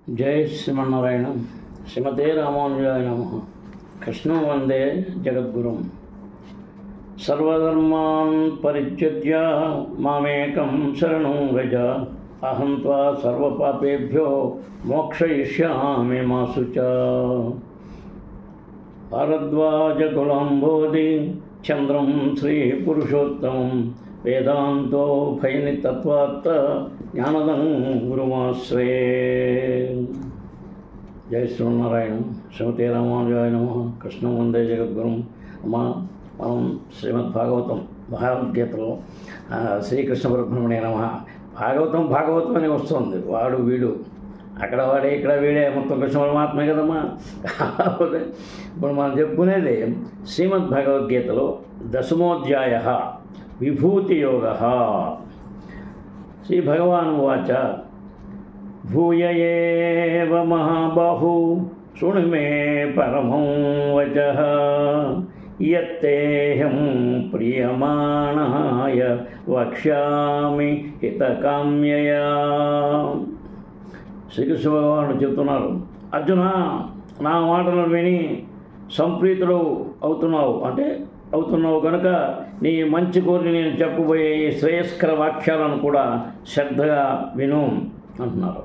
జై శ్రీమన్నారాయణ. శ్రీమతే రామానుజాయ నమః. కృష్ణం వందే జగద్గురుం. సర్వధర్మాన్ పరిత్యజ్య మామేకం శరణం వ్రజ. అహం త్వా సర్వపాపేభ్యో మోక్షయిష్యామి మా శుచ. భారద్వాజకులంబోధి చంద్రం శ్రీ పురుషోత్తమం వేదాంతో భయనితత్వాత్త జ్ఞానదం గురుమాశ్రయే. జై శ్రీమన్నారాయణ. శ్రీమతే రామానుజాయ నమః. కృష్ణం వందే జగద్గురుం. మనం శ్రీమద్భాగవతం భగవద్గీతలో శ్రీకృష్ణ పరబ్రహ్మణే నమః. భాగవతం అని వస్తుంది. వాడు వీడు అక్కడ వాడే ఇక్కడ వీడే మొత్తం కృష్ణ పరమాత్మే కదమ్మా. కాకపోతే ఇప్పుడు మనం చెప్పుకునేది శ్రీమద్భగవద్గీతలో దశమోధ్యాయ విభూతియోగ. శ్రీ భగవాన్ ఉవాచ భూయ ఏవ మహాబాహు శృణు మే పరమం వచః యత్తేహం ప్రియమాణాయ వక్ష్యామి హితకామ్యయా. శ్రీకృష్ణ భగవానుడు చెప్తున్నారు, అర్జున, నా మాటలను విని సంప్రీతుడు అవుతున్నావు కనుక నీ మంచి కోరి నేను చెప్పబోయే ఈ శ్రేయస్కర వాక్యాలను కూడా శ్రద్ధగా విను అంటున్నారు.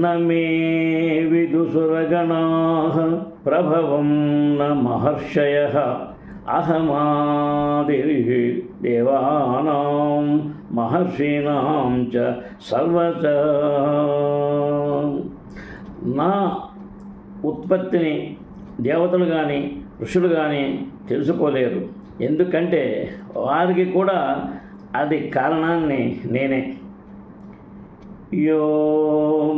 నమే విదుసురగణాః ప్రభవం న మహర్షయః అహమాదిః దేవానాం మహర్షీణాం చ సర్వచ. నా ఉత్పత్తిని దేవతలు కానీ ఋషులు కానీ తెలుసుకోలేరు. ఎందుకంటే వారికి కూడా అది కారణాన్ని నేనే. యో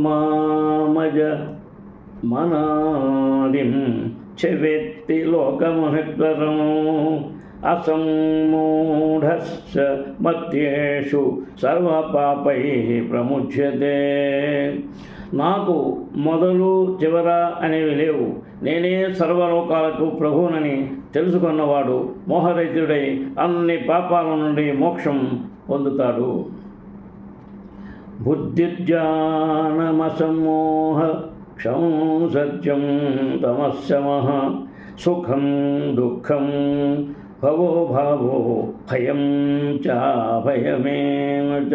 మామజ మనాదిం చవేత్తి లోకమహేశ్వరం అసమ్మూఢశ్చ మధ్యేషు సర్వపాపై ప్రముచ్యతే. నాకు మొదలు చివర అనేవి లేవు. నేనే సర్వలోకాలకు ప్రభువునని తెలుసుకున్నవాడు మోహరహితుడై అన్ని పాపాల నుండి మోక్షం పొందుతాడు. బుద్ధిర్జ్ఞానమసమోహ క్షమం సత్యం తమస్సమః సుఖం దుఃఖం భవో భావో భయం చ భయమేవ చ.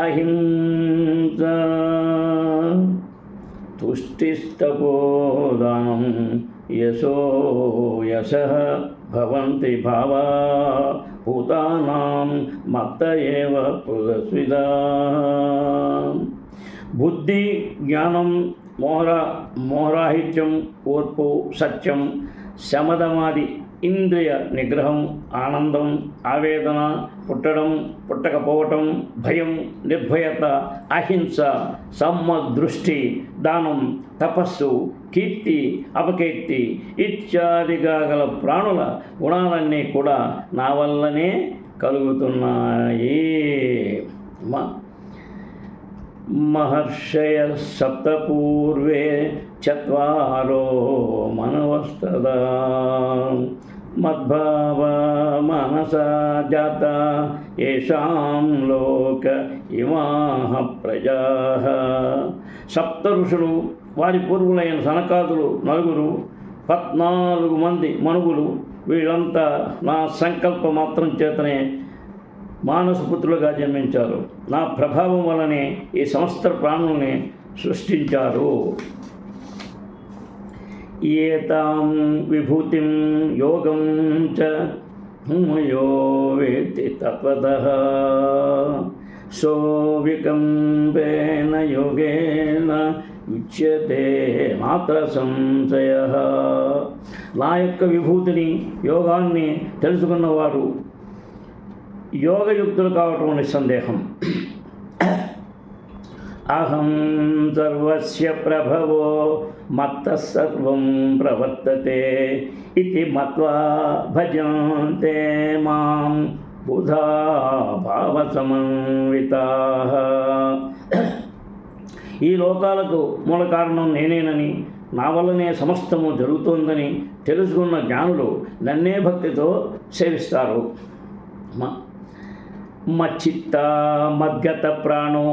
అహింసా తుష్టిస్తపోదానం యశో యశః భవంతి భావా భూతానాం మత్త ఏవ పురస్విదా. బుద్ధి, జ్ఞానం, మోహరాహిత్యం, ఓర్పు, సత్యం, శమదమాది ఇంద్రియ నిగ్రహం, ఆనందం, ఆవేదన, పుట్టడం, పుట్టకపోవటం, భయం, నిర్భయత, అహింస, సమ్మదృష్టి, దానం, తపస్సు, కీర్తి, అపకీర్తి ఇత్యాదిగా గల ప్రాణుల గుణాలన్నీ కూడా నా వల్లనే కలుగుతున్నాయి. మహర్షయ సప్తపూర్వే చత్వారో మనవస్తదా మద్భావ మనసా జాత ఏషాం లోక ఇమాః ప్రజాః. సప్త ఋషులు, వారి పూర్వులైన సనకాదులు నలుగురు, 14 మంది మనువులు, వీళ్ళంతా నా సంకల్ప మాత్రం చేతనే మానసపుత్రులుగా జన్మించారు. నా ప్రభావం వలనే ఈ సమస్త ప్రాణుల్ని సృష్టించారు. ఏతాం విభూతిం యోగం చ యో వేత్తి తత్వతః సో వికంపేన యోగేన ఉచ్యతే మాత్ర సంశయః. నా యొక్క విభూతిని, యోగాన్ని తెలుసుకున్నవారు యోగయుక్తులు కావటం నిస్సందేహం. అహం సర్వస్య ప్రభవో మత్తః సర్వం ప్రవర్తతే ఇతి మత్వా భజంతే మాం బుధా భావసమన్వితాః. ఈ లోకాలకు మూల కారణం నేనేనని, నా వల్లనే సమస్తము జరుగుతోందని తెలుసుకున్న జ్ఞానులు నన్నే భక్తితో సేవిస్తారు. మచ్చిత్త మద్గత ప్రాణో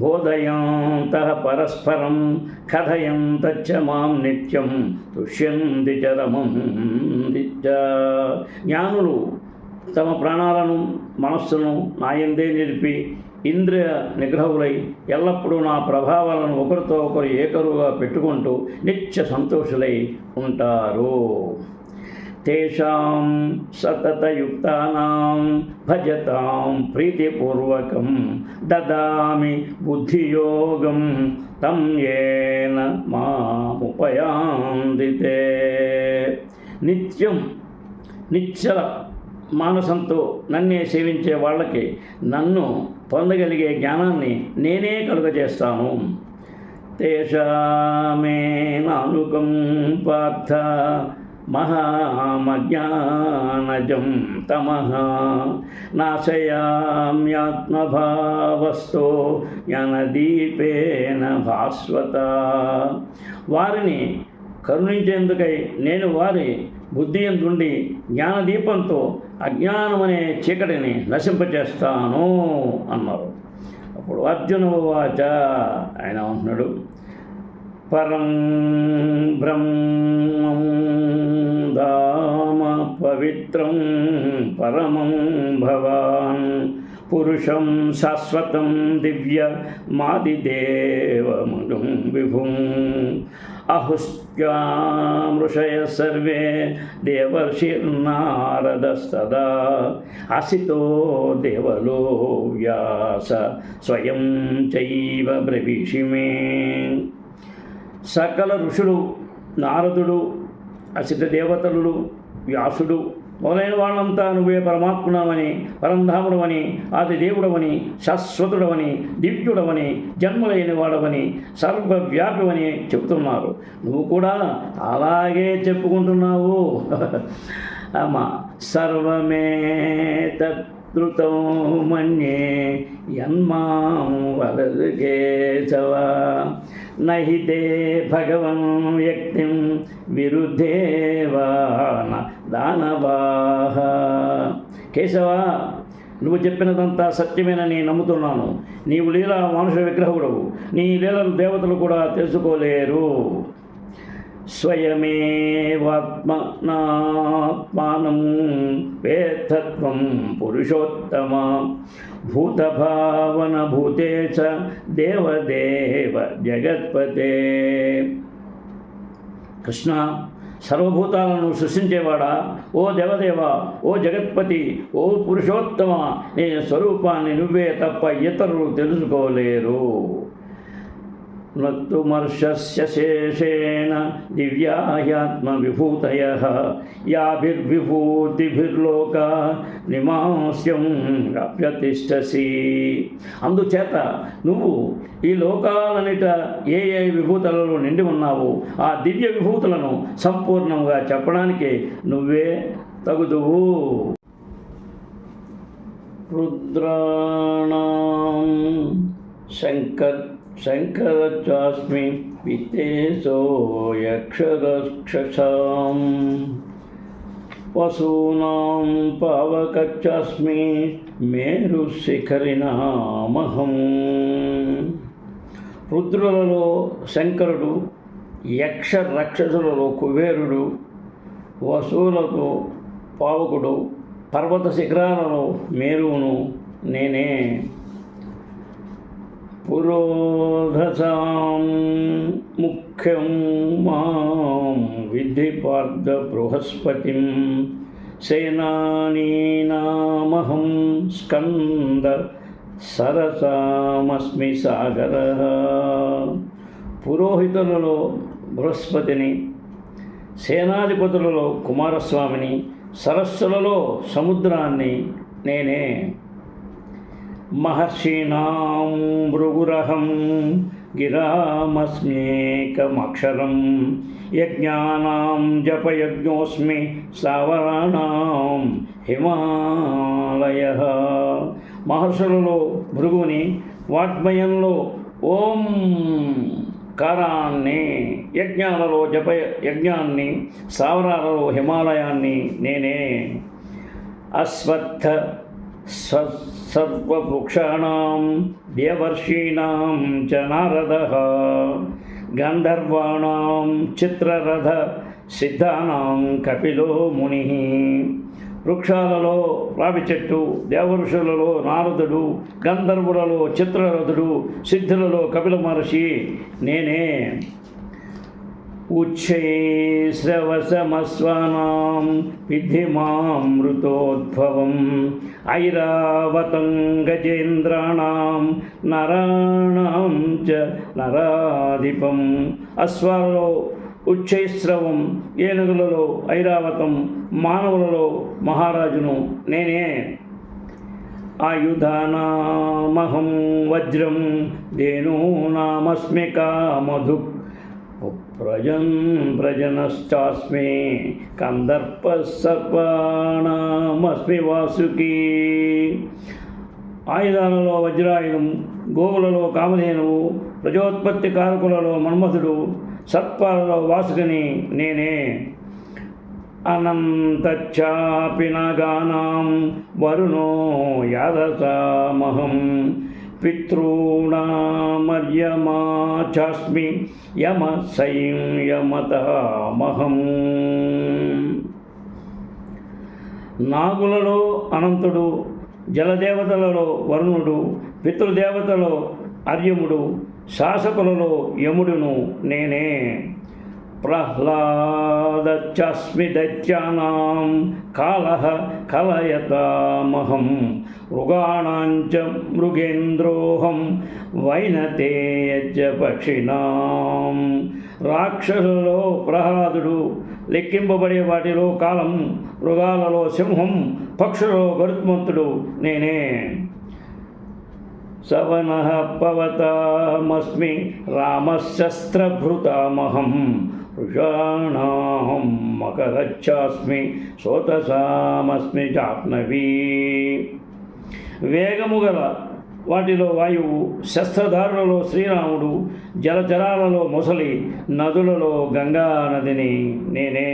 బోధయంతః పరస్పరం కథయంతచ్చ మాం నిత్యం తుష్యంతి చ రమంతి చ. జ్ఞానులు తమ ప్రాణాలను మనస్సును నాయందే నిలిపి ఇంద్రియ నిగ్రహులై ఎల్లప్పుడూ నా ప్రభావాలను ఒకరితో ఒకరు ఏకరువుగా పెట్టుకుంటూ నిత్య సంతోషులై ఉంటారు. తేషాం సతతయుక్తానాం భజతాం ప్రీతిపూర్వకం దదామి బుద్ధియోగం తం యేన మాముపయాంతి తే. నిత్యం నిశ్చల మానసంతో నన్నే సేవించే వాళ్ళకి నన్ను పొందగలిగే జ్ఞానాన్ని నేనే కలుగజేస్తాను. తేషామేనానుకం పార్థ మహామజ్ఞానజం తమః నాశయామ్యాత్మభావస్థో జ్ఞానదీపేన భాస్వత. వారిని కరుణించేందుకై నేను వారి బుద్ధి యందుండి జ్ఞానదీపంతో అజ్ఞానమనే చీకటిని నశింపచేస్తాను అన్నారు. అప్పుడు అర్జున వాచ, ఆయన అంటున్నాడు, పరం బ్రహ్మం ధామ పవిత్రం పరమం భవాన్ పురుషం శాశ్వతం దివ్య మాదిదేవముం విభుం అహుష్యామృషయ సర్వే దేవర్షిర్నారదస్తదా అసితో దేవలో వ్యాస స్వయం చైవ బ్రవీషిమే. సకల ఋషులు, నారదుడు, అసిత దేవతలు, వ్యాసుడు మొదలైన వాళ్ళంతా నువ్వే పరమాత్ముడవని, పరంధాముడవని, ఆది దేవుడవని, శాశ్వతుడవని, దివ్యుడవని, జన్మలేని వాడవని, సర్వవ్యాపివని చెబుతున్నారు. నువ్వు కూడా అలాగే చెప్పుకుంటున్నావు. అమ్మా సర్వమే తృతో మన్యే యన్మాం వదతు కేశవ నహి తే భగవన్ వ్యక్తిం విరుద్ధేవాన దానవాహ. కేశవ, నువ్వు చెప్పినదంతా సత్యమేనని నమ్ముతున్నాను. నీవు లీలా మానుష విగ్రహుడవు. నీ లీలలు దేవతలు కూడా తెలుసుకోలేరు. స్వయమేవాత్మనాత్మానం వేత్తత్వం పురుషోత్తమ భూతభావన భూతేశ దేవదేవ జగత్పతే. కృష్ణ, సర్వభూతాలను సృష్టించేవాడా, ఓ దేవదేవ, ఓ జగత్పతి, ఓ పురుషోత్తమ, నీ స్వరూపాన్ని నువ్వే తప్ప ఇతరులు తెలుసుకోలేరు. నత్తుమర్షస్య శేషేణ దివ్యాయాత్మ విభూతయః యాభిర్విభూతిభిర్లోక నిమాస్యం అప్యతిష్టసి. అందుచేత నువ్వు ఈ లోకాలన్నిట ఏ ఏ విభూతులలో నిండి ఉన్నావో ఆ దివ్య విభూతులను సంపూర్ణంగా చెప్పడానికి నువ్వే తగుదువు. రుద్రాణం శంకరచాస్మి విత్తేశో యక్షరక్షసాం వసూనాం పావకచాస్మి మేరుశిఖరినామహం. రుద్రులలో శంకరుడు, యక్ష రాక్షసులలో కుబేరుడు, వసువులకు పావకుడు, పర్వత శిఖరాలలో మేరువును నేనే. పురోధసాం ముఖ్యం మాం విద్ధి పార్థ బృహస్పతిం సేనానీనామహం స్కంద సరసామస్మి సాగరః. పురోహితులలో బృహస్పతిని, సేనాధిపతులలో కుమారస్వామిని, సరస్సులలో సముద్రాన్ని నేనే. మహర్షీణాం భృగురహం గిరామస్మ్యేకమక్షరం యజ్ఞానాం జపయజ్ఞోస్మి స్థావరాణాం హిమాలయః. మహర్షులలో భృగుని, వాగ్మయంలో ఓం కారాన్ని, యజ్ఞాలలో యజ్ఞాన్ని, స్థావరాలలో హిమాలయాన్ని నేనే. అశ్వత్థ సర్వవృక్షాణం దేవర్షీణాం చ నారదః గంధర్వాణాం చిత్రరథ సిద్ధానాం కపిలో ముని. వృక్షాలలో రావి చెట్టు, దేవఋషులలో నారదుడు, గంధర్వులలో చిత్రరథుడు, సిద్ధులలో కపిల మహర్షి నేనే. ఉచ్చైశ్రవసమస్వానాం విద్ధి మామృతోద్భవం ఐరావతం గజేంద్రాణం నరాణాం చ నరాధిపం. అశ్వాలలో ఉచ్చైశ్రవం, ఏనుగులలో ఐరావతం, మానవులలో మహారాజును నేనే. ఆయుధానామహం వజ్రం ధేనూనామస్మి కామధుక్ ప్రజనశ్చాస్మి కందర్పసర్పాణమస్మి వాసుకి. ఆయుధాలలో వజ్రాయుధం, గోవులలో కామధేనువు, ప్రజోత్పత్తి కారకులలో మన్మథుడు, సర్పాలలో వాసుకిని నేనే. అనంతచ్చాపి నాగానాం వరుణో యాదసామహం పితॄణామర్యమా చాస్మి యమ సంయమతామహం. నాగులలో అనంతుడు, జలదేవతలలో వరుణుడు, పితృదేవతలలో అర్యముడు, శాసకులలో యముడును నేనే. ప్రహ్లాదచాస్మి దైత్యానాం కాలః కలయతామహం మృగాణాంచ మృగేంద్రోహం వైనతేయచ పక్షిణాం. రాక్షసులలో ప్రహ్లాదుడు, లెక్కింపబడే వాటిలో కాలం, మృగాలలో సింహం, పక్షులలో గరుత్మంతుడు నేనే. సవనః పవతామస్మి రామశస్త్రభృతామహం వృషాణాం మకరచ్చాస్మి సోతసామస్మి జాహ్నవీ. వేగము గల వాటిలో వాయువు, శస్త్రధారులలో శ్రీరాముడు, జలచరాలలో మొసలి, నదులలో గంగా నదిని నేనే.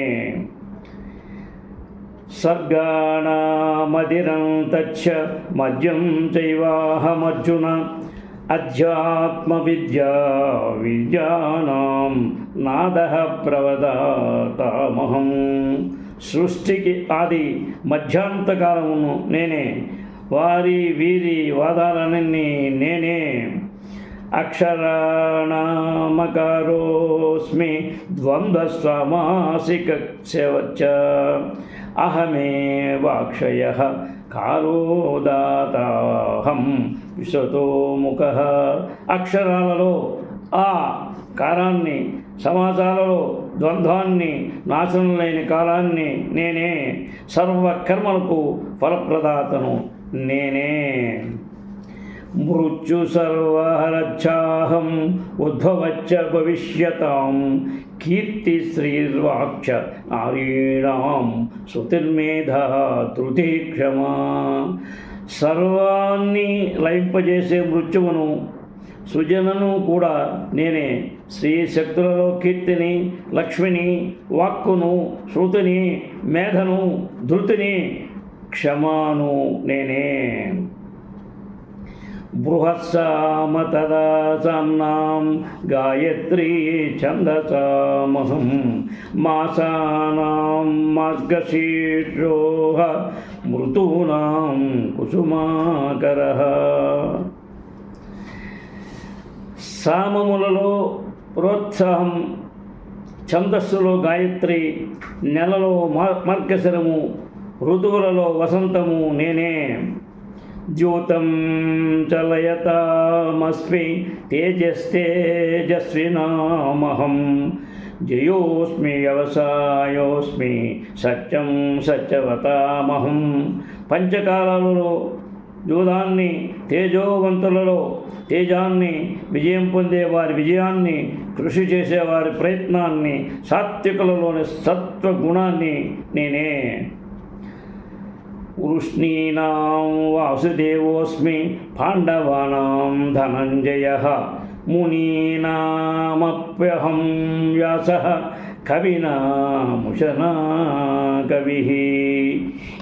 సర్గాణమదిరం తచ్చ మద్యం చైవాహమర్జున అధ్యాత్మ విద్యానాం నాదః ప్రవదాతామహం. సృష్టికి ఆది మధ్యాంతకాలమును నేనే, వారి వీరి వాదాలన్నీ నేనే. అక్షరాణమకారోస్మి ద్వంద్వస్వామాసికస్యవచ్చ అహమేవాక్షయః కారోదాతాహం విశతోముఖః. అక్షరాలలో ఆ కారాన్ని, సమాసాలలో ద్వంద్వాన్ని, నాశనం లేని కాలాన్ని నేనే. సర్వకర్మలకు ఫలప్రదాతను నేనే. మృత్యు సర్వహరచ్చాహం ఉద్భవచ్చ భవిష్యతాం కీర్తి శ్రీర్వాక్ష నారీణాం శృతిర్మేధా ధృతి క్షమా. సర్వాన్ని లయింపజేసే మృత్యువును, సృజనను కూడా నేనే. శ్రీ శక్తులలో కీర్తిని, లక్ష్మిని, వాక్కును, శృతిని, మేధను, ధృతిని, క్షమాను నేనే. బృహత్సామ తదా సామ్నాం గాయత్రీ ఛందసామహం మాసానాం మార్గశీర్షోః మృతూనాం కుసుమాకరః. సామములలో ప్రోత్సాహం, ఛందస్సులో గాయత్రి, నెలలో మార్గశిరము, ఋతువులలో వసంతము నేనే. ద్యూతం చలయతామస్మి తేజస్తేజస్వినామహం జయోస్మి వ్యవసాయోస్మి సత్యం సత్యవతామహం. పంచకాలాలలో జూదాన్ని, తేజోవంతులలో తేజాన్ని, విజయం పొందే వారి విజయాన్ని, కృషి చేసేవారి ప్రయత్నాన్ని, సాత్వికులలోని సత్వగుణాన్ని నేనే. వృష్ణీనాం వాసుదేవోస్మి పాండవానాం ధనంజయః మునీనామప్యహం వ్యాసః కవినా ముషనా కవి.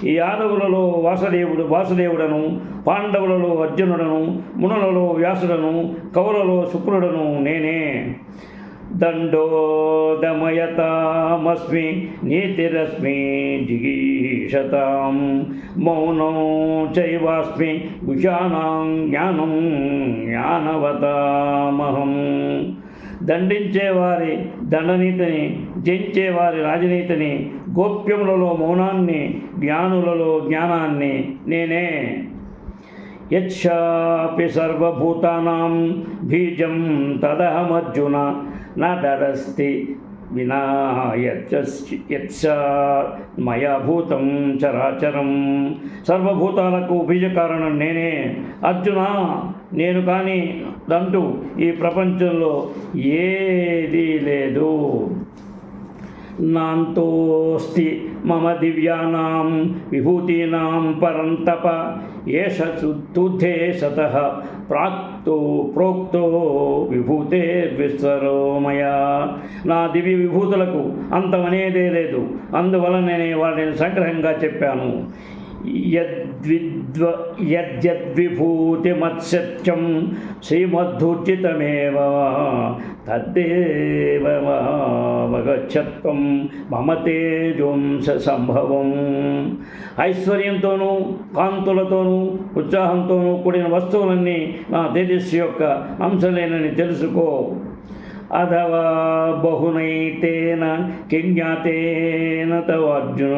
ఈ యాదవులలో వాసుదేవుడను, పాండవులలో అర్జునుడను, మునులలో వ్యాసుడను, కవులలో శుక్రుడను నేనే. దండోదమయతామస్మి నీతిరస్మి జిగీషతాం, మౌనం చైవాస్మి భుషానాం జ్ఞానం జ్ఞానవతామహం. దండించేవారి దండనీతిని, జయించేవారి రాజనీతిని, గోప్యములలో మౌనాన్ని, జ్ఞానులలో జ్ఞానాన్ని నేనే. యచ్చాపి సర్వభూతానాం బీజం తదహమర్జున నదరస్తి వినా యచ్చ మయా భూతం చరాచరం. సర్వభూతాలకు బీజకారణం నేనే అర్జున. నేను కానీ దంటూ ఈ ప్రపంచంలో ఏదీ లేదు. నాంతోస్తి మమ దివ్యానాం విభూతీనాం పరంతప, ఏష తుద్ధే సతః ప్రోక్తో విభూతే విస్వరో మయా. నా దివ్య విభూతులకు అంతమనేదే లేదు, అందువలన నేను వాటిని సంగ్రహంగా చెప్పాను. యద్విభూతిమత్సత్యం శ్రీమద్ధూర్జితమేవ తద్దేవమవగచ్చత్వం మమ తేజోంస సంభవం. ఐశ్వర్యంతోనూ కాంతులతోనూ ఉత్సాహంతోనూ కూడిన వస్తువులన్నీ నా తేజస్సు యొక్క అంశలేనని తెలుసుకో. అథవా బహునైతేన కిజ్ఞాతేన తవ అర్జున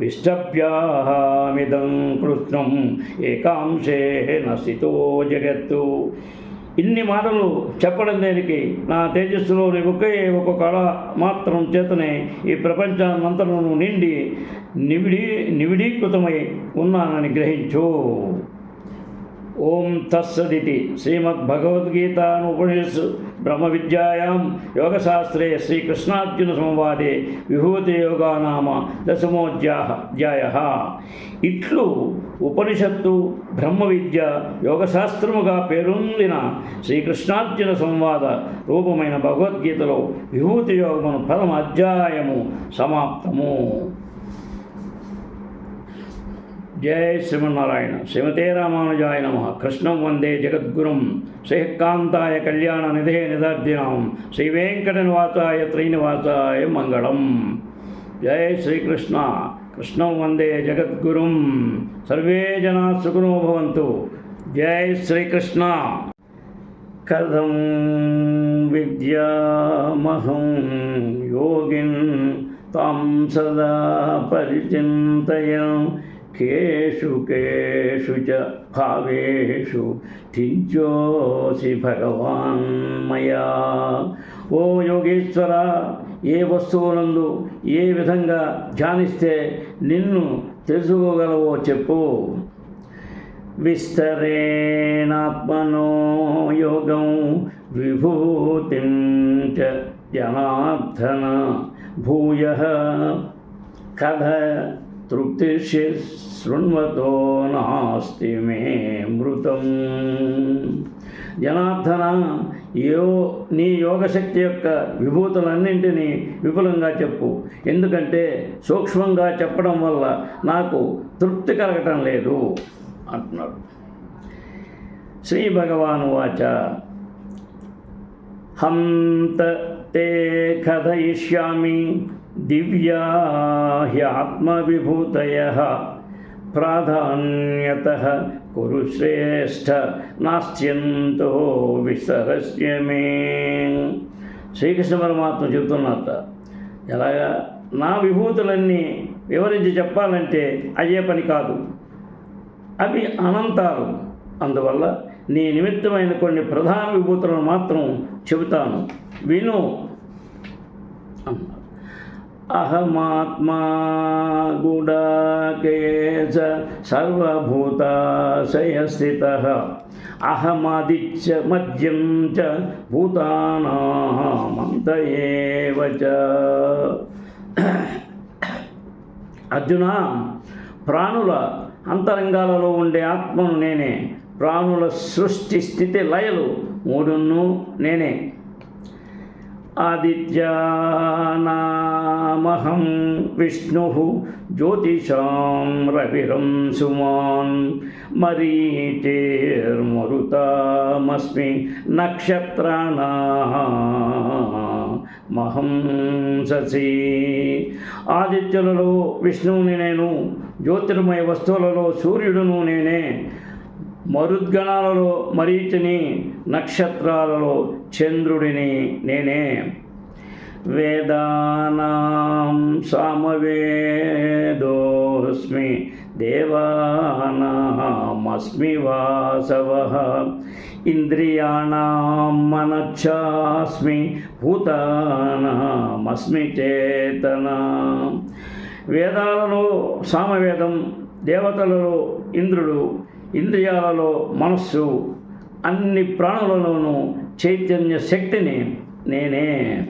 విష్టభ్యామిదం కృష్ణం ఏకాంశేన స్థితో జగత్తు. ఇన్ని మాటలు చెప్పడం దేనికి? నా తేజస్సులోని ఒక కళ మాత్రం చేతనే ఈ ప్రపంచాన్నంతను నిండి నివిడీకృతమై ఉన్నానని గ్రహించు. ఓం తత్సదితి శ్రీమద్భగవద్గీతానుపనిషత్సు బ్రహ్మ విద్యాయాం యోగశాస్త్రే శ్రీకృష్ణార్జున సంవాదే విభూతి యోగా నామ దశమోధ్యాయ. ఇట్లు ఉపనిషత్తు, బ్రహ్మ విద్య, యోగశాస్త్రముగా పేరొందిన శ్రీకృష్ణార్జున సంవాద రూపమైన భగవద్గీతలో విభూతి యోగమును పరమ అధ్యాయము సమాప్తము. జై శ్రీమన్నారాయణ. శ్రీమతే రామానుజాయ నమః. కృష్ణం వందే జగద్గురుం శ్రీకాంతాయ కళ్యాణ నిధే నిదర్దినాం శ్రీవేంకటనివాసాయ శ్రీనివాసాయ మంగళం. జై శ్రీకృష్ణ. కృష్ణం వందే జగద్గురుం. సర్వే జనా సుఖినో భవంతు. జై శ్రీకృష్ణ. కథం విద్యామహం యోగిన్ తాం సదా పరిచింతయన్ కేషు కేషు చ భావేషు థించోసి భగవాన్ మయా. ఓ యోగేశ్వర, ఏ వస్తువులందు ఏ విధంగా ధ్యానిస్తే నిన్ను తెలుసుకోగలవో చెప్పు. విస్తరేణాత్మనో యోగం విభూతిం చ జనార్దన భూయః కథ తృప్తిర్షి శృణ్వతో నాస్తి మే మృతం. జనార్దన, నీ యోగశక్తి యొక్క విభూతులన్నింటినీ విపులంగా చెప్పు. ఎందుకంటే సూక్ష్మంగా చెప్పడం వల్ల నాకు తృప్తి కలగటం లేదు అంటున్నాడు. శ్రీ భగవాను వాచ హంత తే కథయిష్యామి దివ్యా హ్యాత్మవిభూతయః ప్రాధాన్యతః కురు శ్రేష్ఠ నాస్త్యంతో విసరస్య మే. శ్రీకృష్ణ పరమాత్మ చెబుతున్నట్ట, ఎలాగా నా విభూతులన్నీ వివరించి చెప్పాలంటే అయ్యే పని కాదు, అవి అనంతాలు. అందువల్ల నీ నిమిత్తమైన కొన్ని ప్రధాన విభూతులను మాత్రం చెబుతాను, విను అన్నారు. అహమాత్మా గుడాకేశ సర్వభూతాశయస్థితః అహమాదిత్య మధ్యం చ భూతానామంత ఏవ చ. అర్జున, ప్రాణుల అంతరంగాలలో ఉండే ఆత్మను నేనే. ప్రాణుల సృష్టి స్థితి లయలు మూడును నేనే. ఆదిత్యానామహం విష్ణు జ్యోతిషాం రవిరంశుమాన్ మరీచిర్మరుతామస్మి నక్షత్రాణమహం శశి. ఆదిత్యులలో విష్ణువుని నేను, జ్యోతిర్మయ వస్తువులలో సూర్యుడును నేనే, మరుద్గణాలలో మరీచిని, నక్షత్రాలలో చంద్రుడిని నేనే. వేదానాం సామవేదోస్మి దేవానామస్మి వాసవః ఇంద్రియాణాం మనశ్చాస్మి భూతానామస్మి చేతన. వేదాలలో సామవేదం, దేవతలలో ఇంద్రుడు, ఇంద్రియాలలో మనస్సు, అన్ని ప్రాణులలోనూ చైతన్య శక్తిని నేనే.